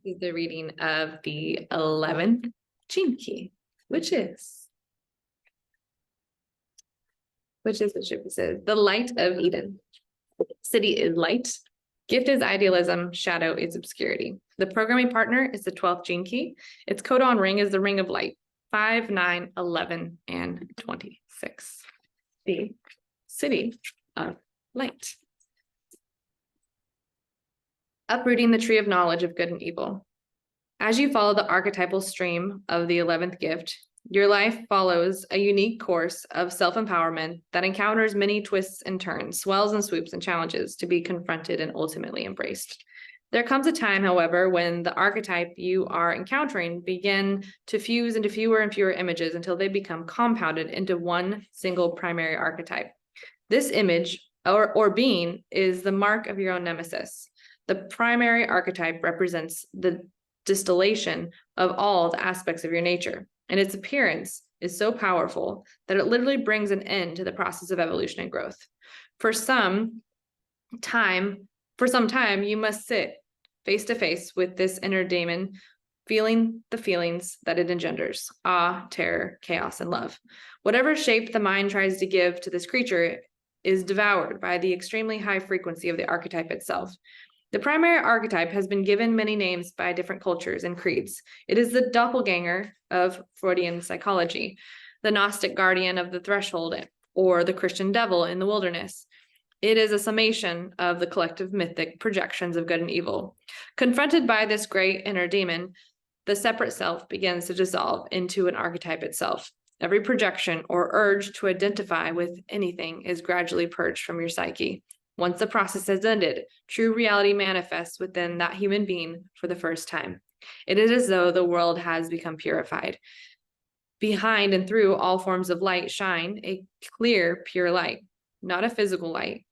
is the reading of the 11th gene key, which is what it says, the light of Eden. City is light, gift is idealism, shadow is obscurity. The programming partner is the 12th gene key. Its codon ring is the ring of light, 5, 9, 11, and 26. The city of light. Uprooting the tree of knowledge of good and evil. As you follow the archetypal stream of the 11th gift, your life follows a unique course of self-empowerment that encounters many twists and turns, swells and swoops and challenges to be confronted and ultimately embraced. There comes a time, however, when the archetype you are encountering begin to fuse into fewer and fewer images until they become compounded into one single primary archetype. This image or being is the mark of your own nemesis. The primary archetype represents the distillation of all the aspects of your nature, and its appearance is so powerful that it literally brings an end to the process of evolution and growth. For some time, you must sit face to face with this inner daemon, feeling the feelings that it engenders: awe, terror, chaos, and love. Whatever shape the mind tries to give to this creature is devoured by the extremely high frequency of the archetype itself. The primary archetype has been given many names by different cultures and creeds. It is the doppelganger of Freudian psychology, the Gnostic guardian of the threshold, or the Christian devil in the wilderness. It is a summation of the collective mythic projections of good and evil. Confronted by this great inner demon, the separate self begins to dissolve into an archetype itself. Every projection or urge to identify with anything is gradually purged from your psyche. Once the process has ended, true reality manifests within that human being for the first time. It is as though the world has become purified. Behind and through all forms of light shine a clear, pure light, not a physical light,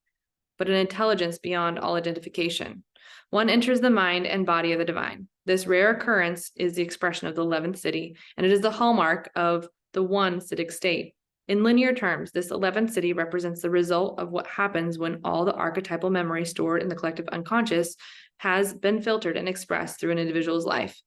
but an intelligence beyond all identification. One enters the mind and body of the divine. This rare occurrence is the expression of the 11th city, and it is the hallmark of the one citic state. In linear terms, this 11th city represents the result of what happens when all the archetypal memory stored in the collective unconscious has been filtered and expressed through an individual's life.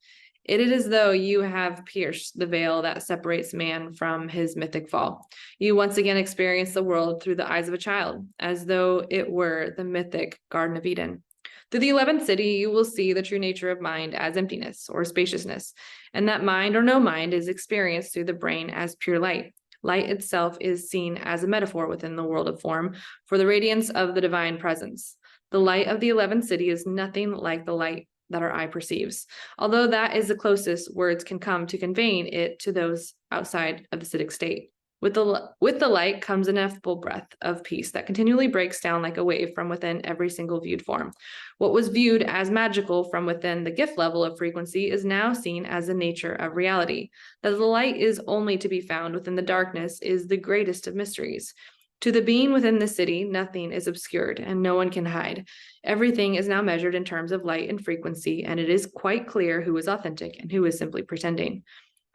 It is as though you have pierced the veil that separates man from his mythic fall. You once again experience the world through the eyes of a child, as though it were the mythic Garden of Eden. Through the 11th city, you will see the true nature of mind as emptiness or spaciousness, and that mind or no mind is experienced through the brain as pure light. Light itself is seen as a metaphor within the world of form for the radiance of the divine presence. The light of the 11th city is nothing like the light that our eye perceives, although that is the closest words can come to conveying it to those outside of the citic state. With the light comes an ineffable breath of peace that continually breaks down like a wave from within every single viewed form. What was viewed as magical from within the gift level of frequency is now seen as the nature of reality. That the light is only to be found within the darkness is the greatest of mysteries. To the being within the city, nothing is obscured and no one can hide. Everything is now measured in terms of light and frequency, and it is quite clear who is authentic and who is simply pretending.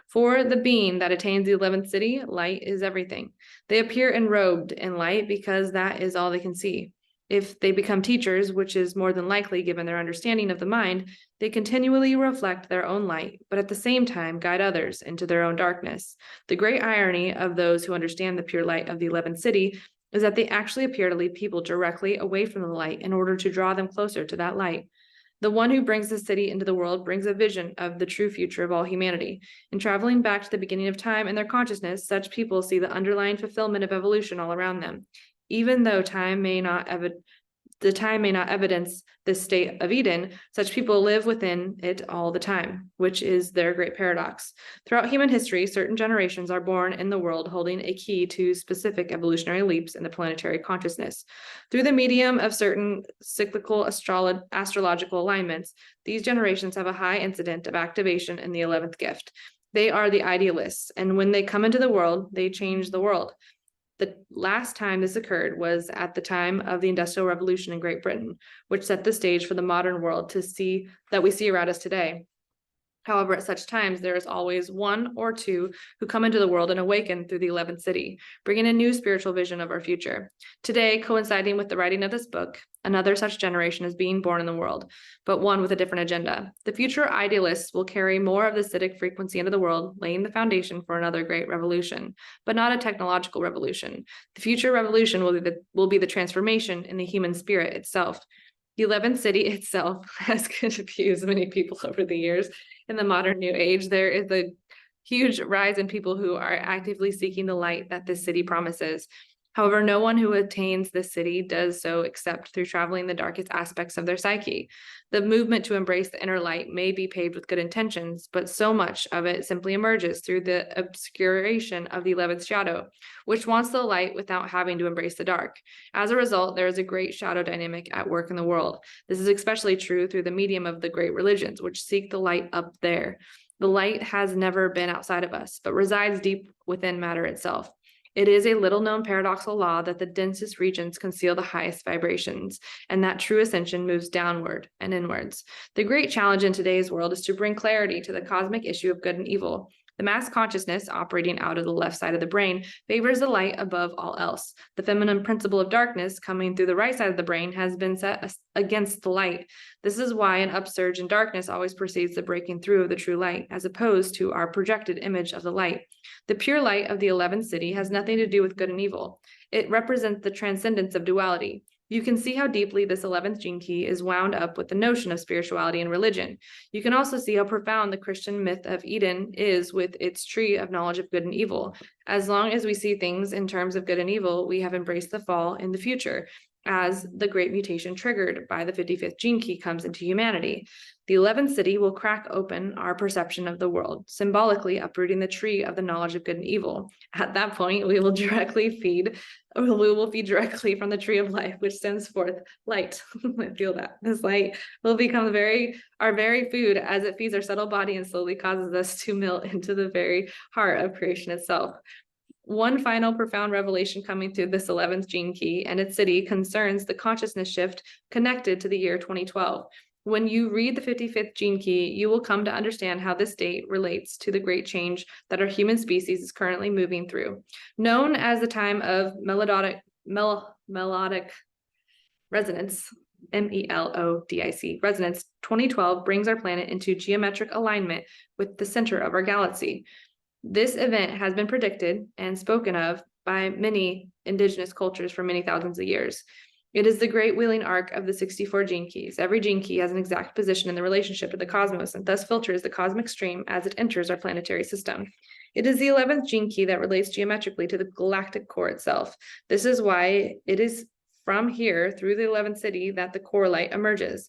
For the being that attains the 11th city, light is everything. They appear enrobed in light because that is all they can see. If they become teachers, which is more than likely given their understanding of the mind, they continually reflect their own light, but at the same time guide others into their own darkness. The great irony of those who understand the pure light of the 11th city is that they actually appear to lead people directly away from the light in order to draw them closer to that light. The one who brings the city into the world brings a vision of the true future of all humanity. In traveling back to the beginning of time in their consciousness, such people see the underlying fulfillment of evolution all around them. Even though time may not evidence this state of Eden, such people live within it all the time, which is their great paradox. Throughout human history, certain generations are born in the world holding a key to specific evolutionary leaps in the planetary consciousness. Through the medium of certain cyclical astrological alignments, these generations have a high incidence of activation in the 11th gift. They are the idealists, and when they come into the world, they change the world. The last time this occurred was at the time of the Industrial Revolution in Great Britain, which set the stage for the modern world that we see around us today. However, at such times, there is always one or two who come into the world and awaken through the 11th city, bringing a new spiritual vision of our future. Today, coinciding with the writing of this book, another such generation is being born in the world, but one with a different agenda. The future idealists will carry more of the acidic frequency into the world, laying the foundation for another great revolution, but not a technological revolution. The future revolution will be the transformation in the human spirit itself. The 11th city itself has confused many people over the years. In the modern new age, there is a huge rise in people who are actively seeking the light that this city promises. However, no one who attains this city does so except through traveling the darkest aspects of their psyche. The movement to embrace the inner light may be paved with good intentions, but so much of it simply emerges through the obscuration of the 11th shadow, which wants the light without having to embrace the dark. As a result, there is a great shadow dynamic at work in the world. This is especially true through the medium of the great religions, which seek the light up there. The light has never been outside of us, but resides deep within matter itself. It is a little-known paradoxical law that the densest regions conceal the highest vibrations, and that true ascension moves downward and inwards. The great challenge in today's world is to bring clarity to the cosmic issue of good and evil. The mass consciousness operating out of the left side of the brain favors the light above all else. The feminine principle of darkness coming through the right side of the brain has been set against the light. This is why an upsurge in darkness always precedes the breaking through of the true light, as opposed to our projected image of the light. The pure light of the 11th city has nothing to do with good and evil. It represents the transcendence of duality. You can see how deeply this 11th gene key is wound up with the notion of spirituality and religion. You can also see how profound the Christian myth of Eden is with its tree of knowledge of good and evil. As long as we see things in terms of good and evil, we have embraced the fall in the future, as the great mutation triggered by the 55th gene key comes into humanity. The 11th city will crack open our perception of the world, symbolically uprooting the tree of the knowledge of good and evil. At that point, we will feed directly from the tree of life, which sends forth light. I feel that. This light will become our very food as it feeds our subtle body and slowly causes us to melt into the very heart of creation itself. One final profound revelation coming through this 11th gene key and its city concerns the consciousness shift connected to the year 2012. When you read the 55th gene key, you will come to understand how this date relates to the great change that our human species is currently moving through. Known as the time of melodic resonance, MELODIC resonance, 2012 brings our planet into geometric alignment with the center of our galaxy. This event has been predicted and spoken of by many indigenous cultures for many thousands of years. It is the great wheeling arc of the 64 gene keys. Every gene key has an exact position in the relationship to the cosmos and thus filters the cosmic stream as it enters our planetary system. It is the 11th gene key that relates geometrically to the galactic core itself. This is why it is from here through the 11th city that the core light emerges.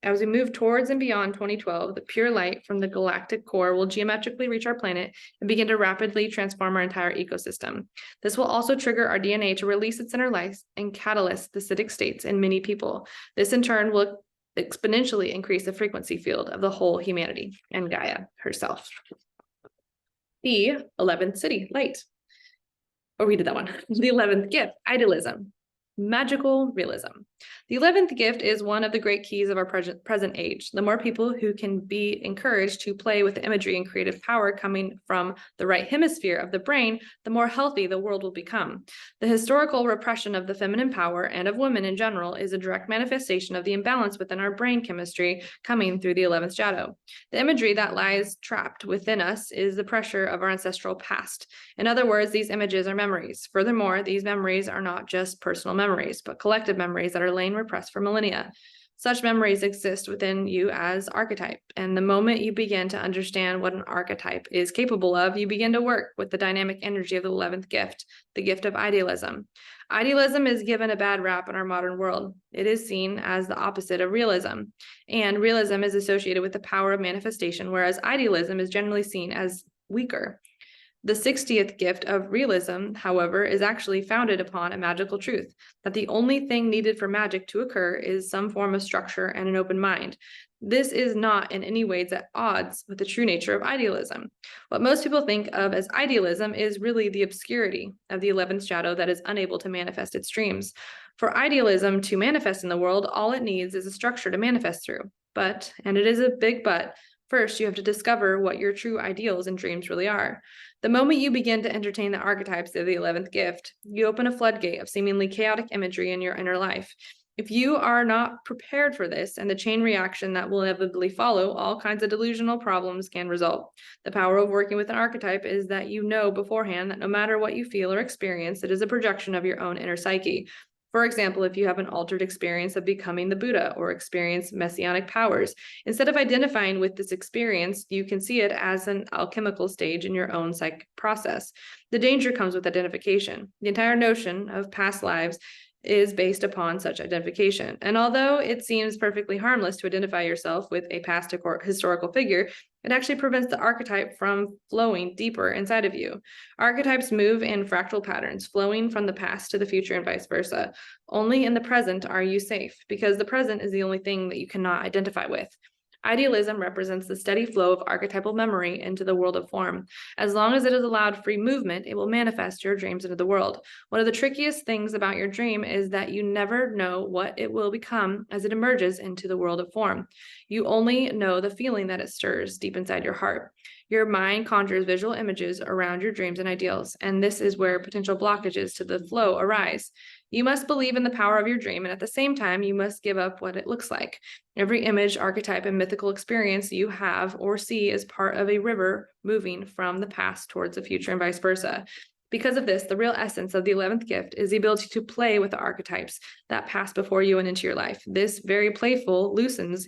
As we move towards and beyond 2012, the pure light from the galactic core will geometrically reach our planet and begin to rapidly transform our entire ecosystem. This will also trigger our DNA to release its inner light and catalyst the acidic states in many people. This in turn will exponentially increase the frequency field of the whole humanity and Gaia herself. The 11th city, light. Oh, we did that one. The 11th gift, idealism. Magical realism. The 11th gift is one of the great keys of our present age. The more people who can be encouraged to play with the imagery and creative power coming from the right hemisphere of the brain, the more healthy the world will become. The historical repression of the feminine power and of women in general is a direct manifestation of the imbalance within our brain chemistry coming through the 11th shadow. The imagery that lies trapped within us is the pressure of our ancestral past. In other words, these images are memories. Furthermore, these memories are not just personal memories, but collective memories that are laying repressed for millennia. Such memories exist within you as archetype, and the moment you begin to understand what an archetype is capable of, you begin to work with the dynamic energy of the 11th gift, the gift of idealism. Idealism is given a bad rap in our modern world. It is seen as the opposite of realism, and realism is associated with the power of manifestation, whereas idealism is generally seen as weaker. The 60th gift of realism, however, is actually founded upon a magical truth, that the only thing needed for magic to occur is some form of structure and an open mind. This is not in any ways at odds with the true nature of idealism. What most people think of as idealism is really the obscurity of the 11th shadow that is unable to manifest its dreams. For idealism to manifest in the world, all it needs is a structure to manifest through. But, and it is a big but, First, you have to discover what your true ideals and dreams really are. The moment you begin to entertain the archetypes of the 11th gift, you open a floodgate of seemingly chaotic imagery in your inner life. If you are not prepared for this and the chain reaction that will inevitably follow, all kinds of delusional problems can result. The power of working with an archetype is that you know beforehand that no matter what you feel or experience, it is a projection of your own inner psyche. For example, if you have an altered experience of becoming the Buddha or experience messianic powers, instead of identifying with this experience, you can see it as an alchemical stage in your own psychic process. The danger comes with identification. The entire notion of past lives is based upon such identification. And although it seems perfectly harmless to identify yourself with a past historical figure, it actually prevents the archetype from flowing deeper inside of you. Archetypes move in fractal patterns, flowing from the past to the future and vice versa. Only in the present are you safe, because the present is the only thing that you cannot identify with. Idealism represents the steady flow of archetypal memory into the world of form. As long as it is allowed free movement, it will manifest your dreams into the world. One of the trickiest things about your dream is that you never know what it will become as it emerges into the world of form. You only know the feeling that it stirs deep inside your heart. Your mind conjures visual images around your dreams and ideals, and this is where potential blockages to the flow arise. You must believe in the power of your dream, and at the same time, you must give up what it looks like. Every image, archetype, and mythical experience you have or see is part of a river moving from the past towards the future and vice versa. Because of this, the real essence of the 11th gift is the ability to play with the archetypes that pass before you and into your life. This very playfulness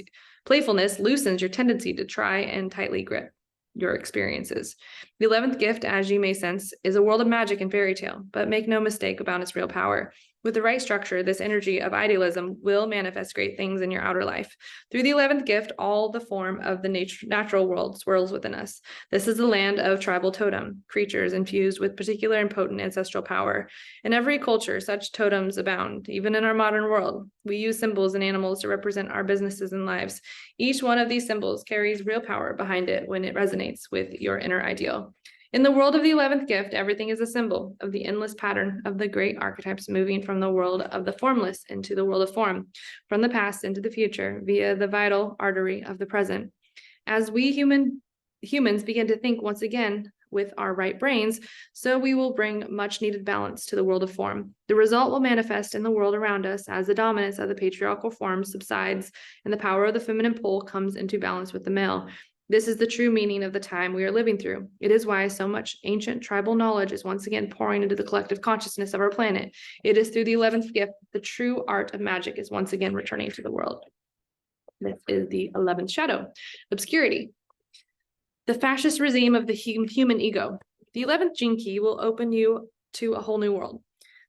loosens your tendency to try and tightly grip your experiences. The 11th gift, as you may sense, is a world of magic and fairy tale, but make no mistake about its real power. With the right structure, this energy of idealism will manifest great things in your outer life. Through the 11th gift, all the form of the natural world swirls within us. This is the land of tribal totem, creatures infused with particular and potent ancestral power. In every culture, such totems abound, even in our modern world. We use symbols and animals to represent our businesses and lives. Each one of these symbols carries real power behind it when it resonates with your inner ideal. In the world of the 11th gift, everything is a symbol of the endless pattern of the great archetypes moving from the world of the formless into the world of form, from the past into the future via the vital artery of the present. As we humans begin to think once again with our right brains, so we will bring much needed balance to the world of form. The result will manifest in the world around us as the dominance of the patriarchal form subsides and the power of the feminine pole comes into balance with the male. This is the true meaning of the time we are living through. It is why so much ancient tribal knowledge is once again pouring into the collective consciousness of our planet. It is through the 11th gift the true art of magic is once again returning to the world. This is the 11th shadow, obscurity. The fascist regime of the human ego. The 11th gene key will open you to a whole new world.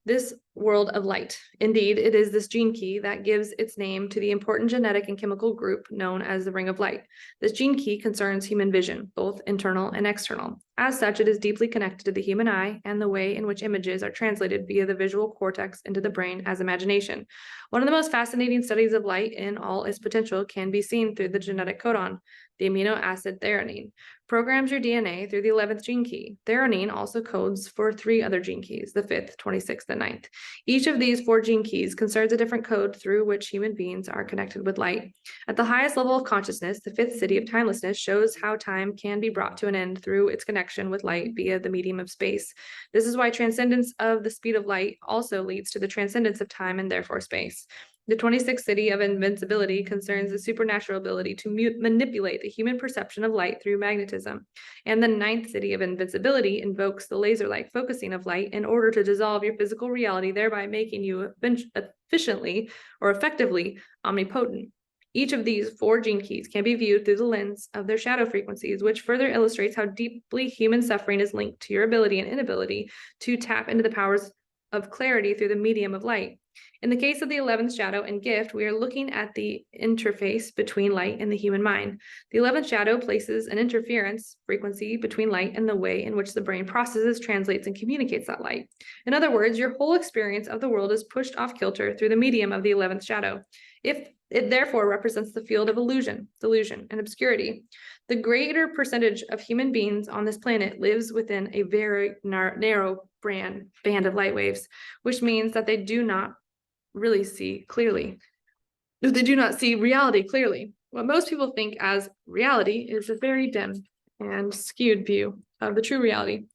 This world of light. Indeed, it is this gene key that gives its name to the important genetic and chemical group known as the ring of light. This gene key concerns human vision, both internal and external. As such, it is deeply connected to the human eye and the way in which images are translated via the visual cortex into the brain as imagination. One of the most fascinating studies of light in all its potential can be seen through the genetic codon, the amino acid threonine. Programs your DNA through the 11th gene key. Threonine also codes for 3 other gene keys, the 5th, 26th, and 9th. Each of these 4 gene keys concerns a different code through which human beings are connected with light. At the highest level of consciousness, the 5th city of timelessness shows how time can be brought to an end through its connection with light via the medium of space. This is why transcendence of the speed of light also leads to the transcendence of time and therefore space. The 26th city of invincibility concerns the supernatural ability to manipulate the human perception of light through magnetism. And the 9th city of invincibility invokes the laser-like focusing of light in order to dissolve your physical reality, thereby making you efficiently or effectively omnipotent. Each of these 4 gene keys can be viewed through the lens of their shadow frequencies, which further illustrates how deeply human suffering is linked to your ability and inability to tap into the powers of clarity through the medium of light. In the case of the 11th shadow and gift, we are looking at the interface between light and the human mind. The 11th shadow places an interference frequency between light and the way in which the brain processes, translates, and communicates that light. In other words, your whole experience of the world is pushed off kilter through the medium of the 11th shadow. If it therefore represents the field of illusion, delusion, and obscurity. The greater percentage of human beings on this planet lives within a very narrow band of light waves, which means that they do not really see clearly. They do not see reality clearly. What most people think as reality is a very dim and skewed view of the true reality.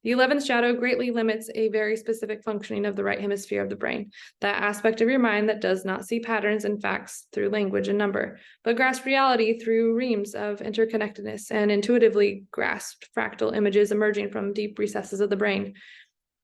The 11th shadow greatly limits a very specific functioning of the right hemisphere of the brain, that aspect of your mind that does not see patterns and facts through language and number, but grasps reality through reams of interconnectedness and intuitively grasped fractal images emerging from deep recesses of the brain.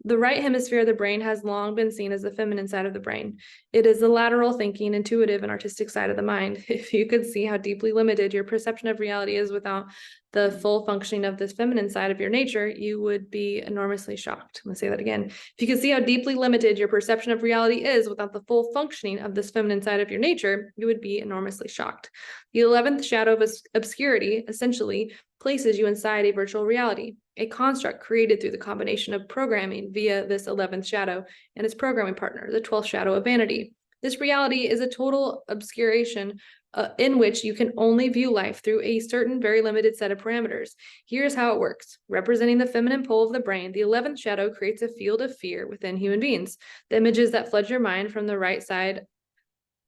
The right hemisphere of the brain has long been seen as the feminine side of the brain. It is the lateral thinking, intuitive, and artistic side of the mind. If you could see how deeply limited your perception of reality is without the full functioning of this feminine side of your nature, you would be enormously shocked. I'm gonna say that again. If you could see how deeply limited your perception of reality is without the full functioning of this feminine side of your nature, you would be enormously shocked. The 11th shadow of obscurity essentially places you inside a virtual reality, a construct created through the combination of programming via this 11th shadow and its programming partner, the 12th shadow of vanity. This reality is a total obscuration in which you can only view life through a certain very limited set of parameters. Here's how it works. Representing the feminine pole of the brain, the 11th shadow creates a field of fear within human beings. The images that flood your mind from the right side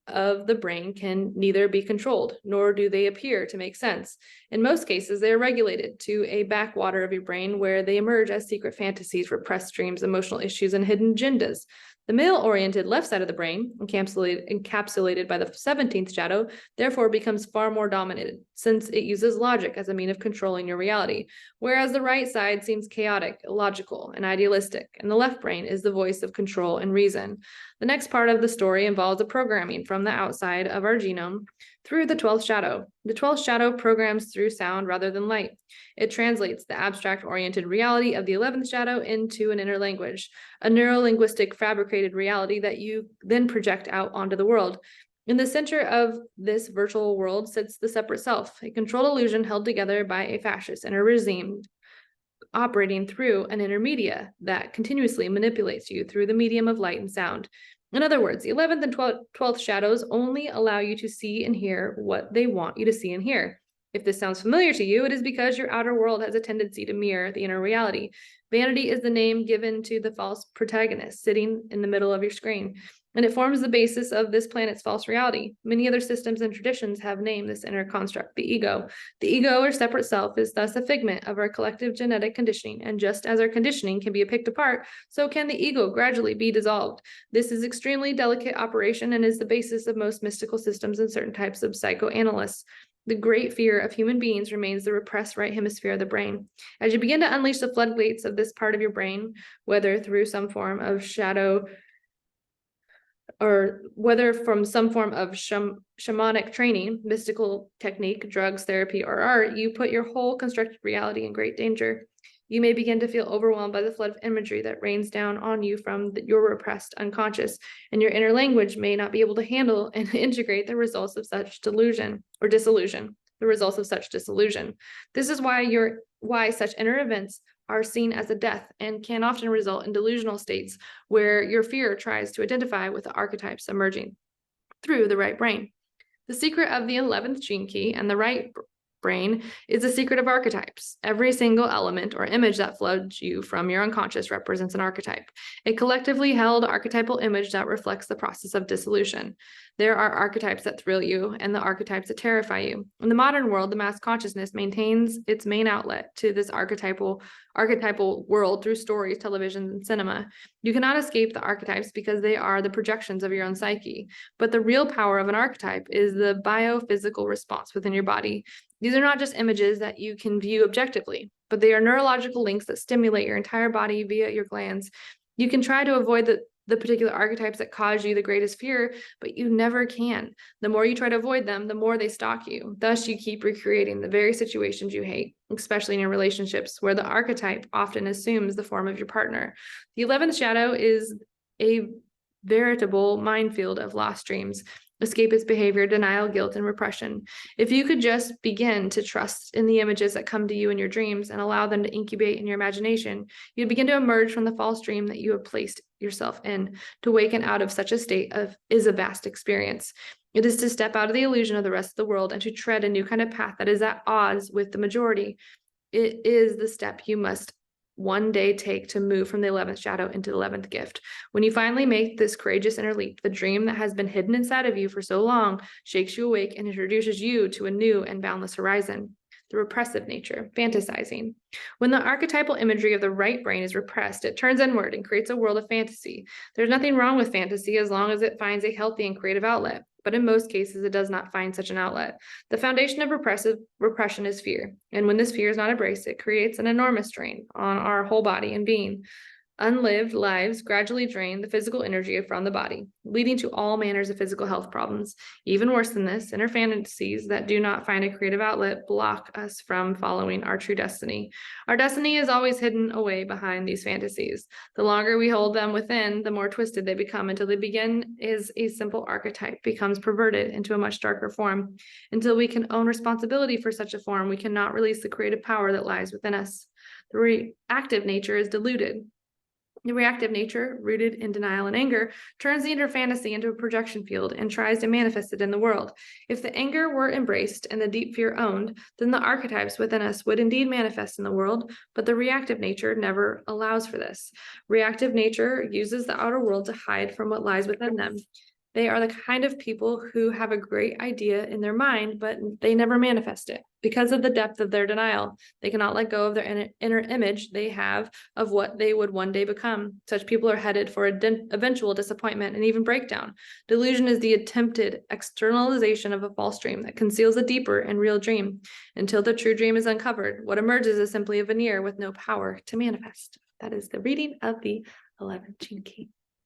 of the brain can neither be controlled, nor do they appear to make sense. In most cases, they are regulated to a backwater of your brain where they emerge as secret fantasies, repressed dreams, emotional issues, and hidden agendas. The male-oriented left side of the brain, encapsulated by the 17th shadow, therefore becomes far more dominated, since it uses logic as a mean of controlling your reality, whereas the right side seems chaotic, illogical, and idealistic, and the left brain is the voice of control and reason. The next part of the story involves a programming from the outside of our genome through the 12th shadow. The 12th shadow programs through sound rather than light. It translates the abstract-oriented reality of the 11th shadow into an inner language, a neurolinguistic fabricated reality that you then project out onto the world. In the center of this virtual world sits the separate self, a controlled illusion held together by a fascist inner regime operating through an intermedia that continuously manipulates you through the medium of light and sound. In other words, the 11th and 12th shadows only allow you to see and hear what they want you to see and hear. If this sounds familiar to you, it is because your outer world has a tendency to mirror the inner reality. Vanity is the name given to the false protagonist sitting in the middle of your screen, and it forms the basis of this planet's false reality. Many other systems and traditions have named this inner construct the ego. The ego, or separate self, is thus a figment of our collective genetic conditioning, and just as our conditioning can be picked apart, so can the ego gradually be dissolved. This is extremely delicate operation and is the basis of most mystical systems and certain types of psychoanalysts. The great fear of human beings remains the repressed right hemisphere of the brain. As you begin to unleash the floodgates of this part of your brain, whether through some form of shadow or whether from some form of shamanic training, mystical technique, drugs, therapy, or art, you put your whole constructed reality in great danger. You may begin to feel overwhelmed by the flood of imagery that rains down on you from your repressed unconscious, and your inner language may not be able to handle and integrate the results of such delusion or disillusion, the results of such disillusion. This is why such inner events are seen as a death and can often result in delusional states where your fear tries to identify with the archetypes emerging through the right brain. The secret of the 11th gene key and the right brain is the secret of archetypes. Every single element or image that floods you from your unconscious represents an archetype, a collectively held archetypal image that reflects the process of dissolution. There are archetypes that thrill you and the archetypes that terrify you. In the modern world, the mass consciousness maintains its main outlet to this archetypal world through stories, television, and cinema. You cannot escape the archetypes because they are the projections of your own psyche. But the real power of an archetype is the biophysical response within your body. These are not just images that you can view objectively, but they are neurological links that stimulate your entire body via your glands. You can try to avoid the particular archetypes that cause you the greatest fear, but you never can. The more you try to avoid them, the more they stalk you. Thus, you keep recreating the very situations you hate, especially in your relationships, where the archetype often assumes the form of your partner. The 11th shadow is a veritable minefield of lost dreams, escapist behavior, denial, guilt, and repression. If you could just begin to trust in the images that come to you in your dreams and allow them to incubate in your imagination, you'd begin to emerge from the false dream that you have placed yourself in. To waken out of such a state is a vast experience. It is to step out of the illusion of the rest of the world and to tread a new kind of path that is at odds with the majority. It is the step you must one day take to move from the 11th shadow into the 11th gift. When you finally make this courageous inner leap, the dream that has been hidden inside of you for so long shakes you awake and introduces you to a new and boundless horizon. The repressive nature, fantasizing. When the archetypal imagery of the right brain is repressed, it turns inward and creates a world of fantasy. There's nothing wrong with fantasy as long as it finds a healthy and creative outlet, but in most cases, it does not find such an outlet. The foundation of repression is fear, and when this fear is not embraced, it creates an enormous strain on our whole body and being. Unlived lives gradually drain the physical energy from the body, leading to all manners of physical health problems. Even worse than this, inner fantasies that do not find a creative outlet block us from following our true destiny. Our destiny is always hidden away behind these fantasies. The longer we hold them within, the more twisted they become until they begin as a simple archetype becomes perverted into a much darker form. Until we can own responsibility for such a form, we cannot release the creative power that lies within us. The reactive nature is diluted. The reactive nature, rooted in denial and anger, turns the inner fantasy into a projection field and tries to manifest it in the world. If the anger were embraced and the deep fear owned, then the archetypes within us would indeed manifest in the world, but the reactive nature never allows for this. Reactive nature uses the outer world to hide from what lies within them. They are the kind of people who have a great idea in their mind, but they never manifest it. Because of the depth of their denial, they cannot let go of their inner image they have of what they would one day become. Such people are headed for eventual disappointment and even breakdown. Delusion is the attempted externalization of a false dream that conceals a deeper and real dream. Until the true dream is uncovered, what emerges is simply a veneer with no power to manifest. That is the reading of the 11th Gene Key.